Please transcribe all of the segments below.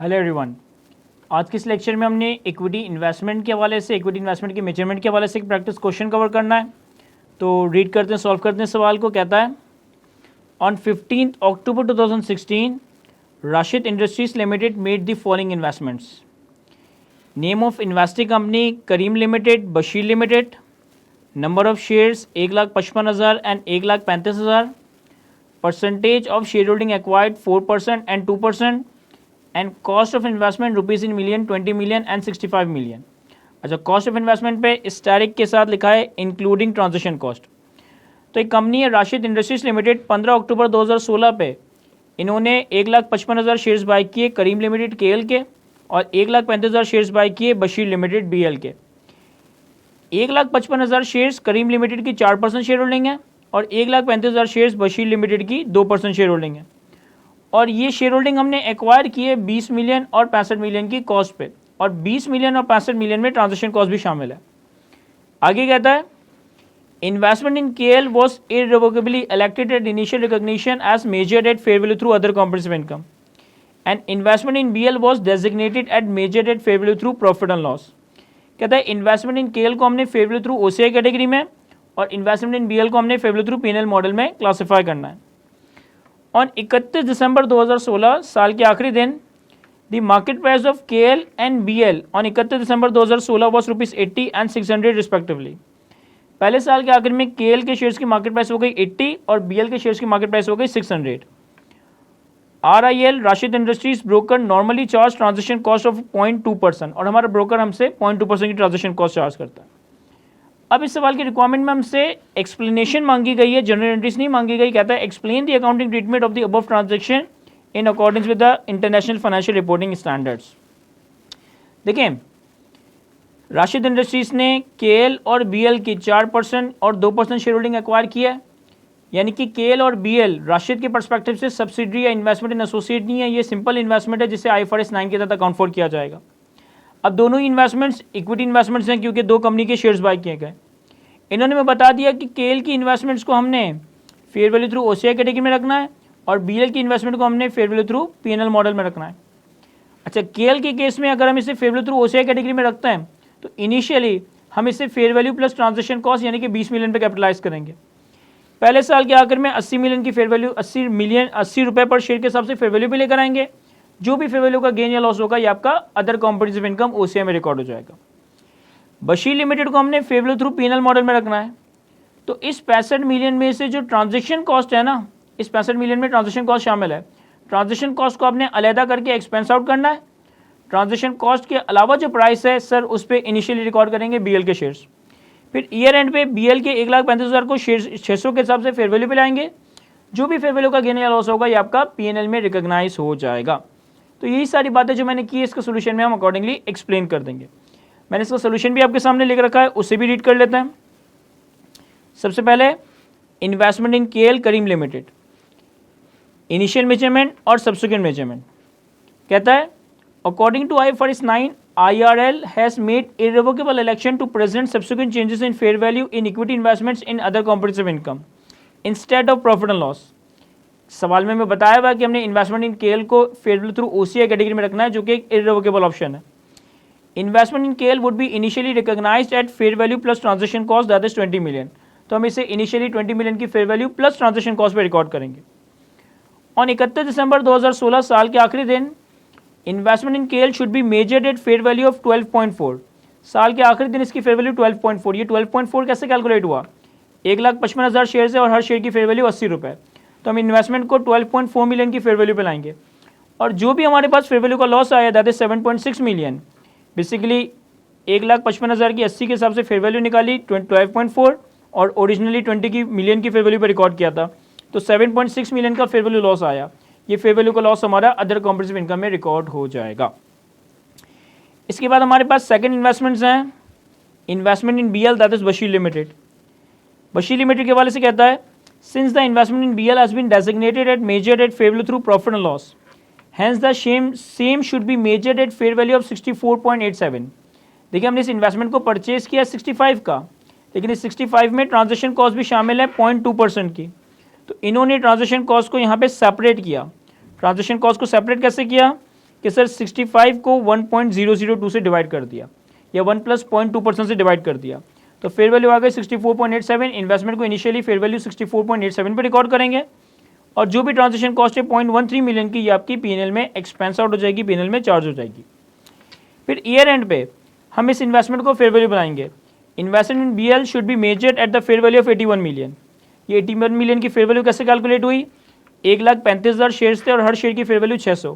Hello everyone. आज के इस लेक्चर में हमने इक्विटी इन्वेस्टमेंट के हवाले से, इक्विटी इन्वेस्टमेंट के मेजरमेंट के हवाले से एक प्रैक्टिस क्वेश्चन कवर करना है। तो रीड करते हैं, सॉल्व करते हैं। सवाल को कहता है, on 15 October 2016 Rashid industries limited made the following investments. Name of investing company Karim limited, Bashir limited. Number of shares 1,55,000 and 1,35,000। Percentage of share holding acquired 4% and 2%। And cost of investment rupees in million, 20 million and 65 million. अच्छा, cost of investment पे इस तारीख के साथ लिखा है including transaction cost. तो एक कंपनी है राशिद इंडस्ट्रीज लिमिटेड, 15 अक्टूबर 2016 पे इन्होंने 1,55,000 शेयर्स बाय किए करीम लिमिटेड KL के, और 1,35,000 शेयर्स बाय किए बशीर लिमिटेड BL के। 1,55,000 शेयर्स करीम लिमिटेड की 4% शेयर होल्डिंग है, और 1,35,000 शेयर्स बशीर लिमिटेड की 2% शेयर होल्डिंग है। और ये शेयर होल्डिंग हमने एक्वायर की है 20 मिलियन और 65 मिलियन की कॉस्ट पे, और 20 मिलियन और 65 मिलियन में ट्रांजेक्शन कॉस्ट भी शामिल है। आगे कहता है, investment in KL was irrevocably elected at initial recognition as measured at fair value through other comprehensive income, and investment in BL was designated at measured at fair value through profit and loss. कहता है investment in KL को हमने fair value through OCI category में, और investment in BL को हमने fair value through P&L model में classify करना है। ऑन 31 दिसंबर 2016 साल के आखिरी दिन, the market price of KL and BL on 31 December 2016 was ₹80 and 600 respectively. पहले साल के आखिर में KL के शेयर्स की मार्केट प्राइस हो गई 80 और BL के शेयर्स की मार्केट प्राइस हो गई 600। RIL Rashid industries broker normally charge transaction cost of 0.2%, और हमारा ब्रोकर हमसे 0.2% की ट्रांजेक्शन कॉस्ट चार्ज करता है। अब इस सवाल की रिक्वायरमेंट में हमसे एक्सप्लेनेशन मांगी गई है, जनरल एंट्रीज नहीं मांगी गई। कहता है explain the accounting treatment of the above transaction in accordance with the international financial reporting standards. देखें, राशिद इंडस्ट्रीज ने KL और BL की 4% और 2% शेयर होल्डिंग एक्वायर किया है, यानी कि KL और BL राशिद के परस्पेक्टिव से सब्सिडरी या इन्वेस्टमेंट इन एसोसिएट नहीं है, ये सिंपल इन्वेस्टमेंट है जिसे IFRS 9 के तहत अकाउंट फॉर किया जाएगा। अब दोनों ही इन्वेस्टमेंट्स इक्विटी इन्वेस्टमेंट्स हैं, क्योंकि दो कंपनी के शेयर्स बाय किए गए। इन्होंने मैं बता दिया कि KL की इन्वेस्टमेंट्स को हमने fair value through OCI category में रखना है, और BL की इन्वेस्टमेंट को हमने fair value through P&L model में रखना है। अच्छा, KL के केस में अगर हम इसे fair value through OCI category में रखते हैं तो इनिशियली हम इसे fair value plus transaction cost यानी कि 20 मिलियन पे कैपिटलाइज करेंगे। पहले साल के आखिर में 80 मिलियन की फेयर वैल्यू, 80 रुपये पर शेयर के हिसाब से फेयर वैल्यू भी लेकर आएंगे। जो भी फेयर वैल्यू का गेन या लॉस होगा ये आपका अदर कॉम्प्रिहेंसिव इनकम OCI में रिकॉर्ड हो जाएगा। बशीर लिमिटेड को हमने fair value through P&L model में रखना है। तो इस 65 मिलियन में से जो ट्रांजेक्शन कॉस्ट है ना, इस 65 मिलियन में ट्रांजेक्शन कॉस्ट शामिल है। ट्रांजेक्शन कॉस्ट को आपने अलहदा करके एक्सपेंस आउट करना है। ट्रांजेक्शन कॉस्ट के अलावा जो प्राइस है सर, उस पर इनिशियली रिकॉर्ड करेंगे BL के शेयर्स। फिर ईयर एंड पे BL के 1,35,000 को शेयर 600 के हिसाब से फेयर वैल्यू पे लाएंगे। जो भी फेयर वैल्यू का गेन या लॉस होगा ये आपका P&L में रिकॉग्नाइज हो जाएगा। तो यही सारी बातें जो मैंने की इसका सोल्यूशन में हम अकॉर्डिंगली एक्सप्लेन कर देंगे। मैंने इसका सोल्यूशन भी आपके सामने लिख रखा है, उसे भी रीड कर लेते हैं। सबसे पहले investment in KL Karim limited, initial measurement और सब्सिक्वेंट मेजरमेंट। कहता है according to IFRS 9 IRL has made irrevocable election to present subsequent changes in fair value in equity investments in other comprehensive income instead of profit and loss. सवाल में मैं बताया हुआ कि हमने इन्वेस्टमेंट इन KL को fair value through OCI category में रखना है, जो कि एक इररिवोकेबल ऑप्शन है। Investment in KL would be initially recognised at fair value plus transaction cost that is 20 million. तो हम इसे इनिशियली 20 मिलियन की fair value plus transaction cost पे रिकॉर्ड करेंगे। ऑन 31 दिसंबर 2016 साल के आखिरी दिन, investment in KL should be measured at fair value of 12.4। साल के आखिरी दिन इसकी फेयर वैल्यू 12.4। ये 12.4 कैसे कैलकुलेट हुआ? 1,55,000 शेयर है और हर शेयर की फेयर वैल्यू 80 रुपये। तो हम इन्वेस्टमेंट को 12.4 मिलियन की फेयर वैल्यू पे लाएंगे, और जो भी हमारे पास फेयर वैल्यू का लॉस आया दैट इज 7.6 मिलियन। बेसिकली 1,55,000 की 80 के हिसाब से फेयर वैल्यू निकाली 12.4, और ओरिजिनली 20 की मिलियन की फेयर वैल्यू पे रिकॉर्ड किया था, तो 7.6 मिलियन का फेयर वैल्यू लॉस आया। ये फेयर वैल्यू का लॉस हमारा अदर कॉम्प्रिहेंसिव इनकम में रिकॉर्ड हो जाएगा। इसके बाद हमारे पास सेकंड इन्वेस्टमेंट्स हैं, investment in BL that is Bashir limited. Bashir limited के हवाले से कहता है since the investment in BL has been designated at measured at fair value through profit and loss, hence the same should be measured at fair value of 64.87। देखिए, हमने इस investment को purchase किया 65 का, लेकिन इस 65 में ट्रांजेक्शन कॉस्ट भी शामिल है 0.2% की। तो इन्होंने ट्रांजेक्शन कॉस्ट को यहाँ पे सेपरेट किया। ट्रांजेक्शन कॉस्ट को सेपरेट कैसे किया कि सर 65 को 1.002 से डिवाइड कर दिया या 1 + 0.2% से डिवाइड कर दिया, तो फेयर वैल्यू आ गई 64.87। इन्वेस्टमेंट को इनिशियली फेयर वैल्यू 64.87 पे रिकॉर्ड करेंगे और जो भी ट्रांजेक्शन कॉस्ट है 0.13 मिलियन की, ये आपकी पीएनएल में एक्सपेंस आउट हो जाएगी, पीएनएल में चार्ज हो जाएगी। फिर ईयर एंड पे हम इस इन्वेस्टमेंट को फेयर वैल्यू बनाएंगे। Investment in BL should be measured at the fair value of 81 million. ये 81 मिलियन की फेयर वैल्यू कैसे कैलकुलेट हुई? 1,35,000 शेयर्स थे और हर शेयर की फेयर वैल्यू 600,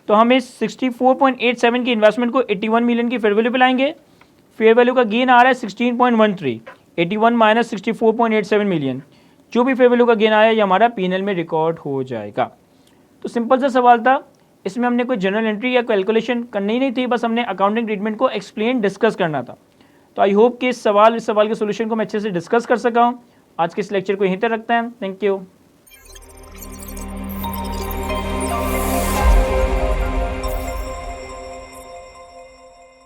तो हम इस 64.87 की इन्वेस्टमेंट को 81 मिलियन की फेयर वैल्यू पे लाएंगे। फेयर वैल्यू का गेन आ रहा है 16.13, 81 माइनस 64.87 मिलियन, जो भी फेयर वैल्यू का गेन आया ये हमारा पीएनएल में रिकॉर्ड हो जाएगा। तो सिंपल सा सवाल था, इसमें हमने कोई जनरल एंट्री या कैलकुलेशन करनी ही नहीं थी, बस हमने अकाउंटिंग ट्रीटमेंट को एक्सप्लेन डिस्कस करना था। तो आई होप कि इस सवाल के सोल्यूशन को मैं अच्छे से डिस्कस कर सका हूँ। आज के इस लेक्चर को यहीं तक रखते हैं। Thank you.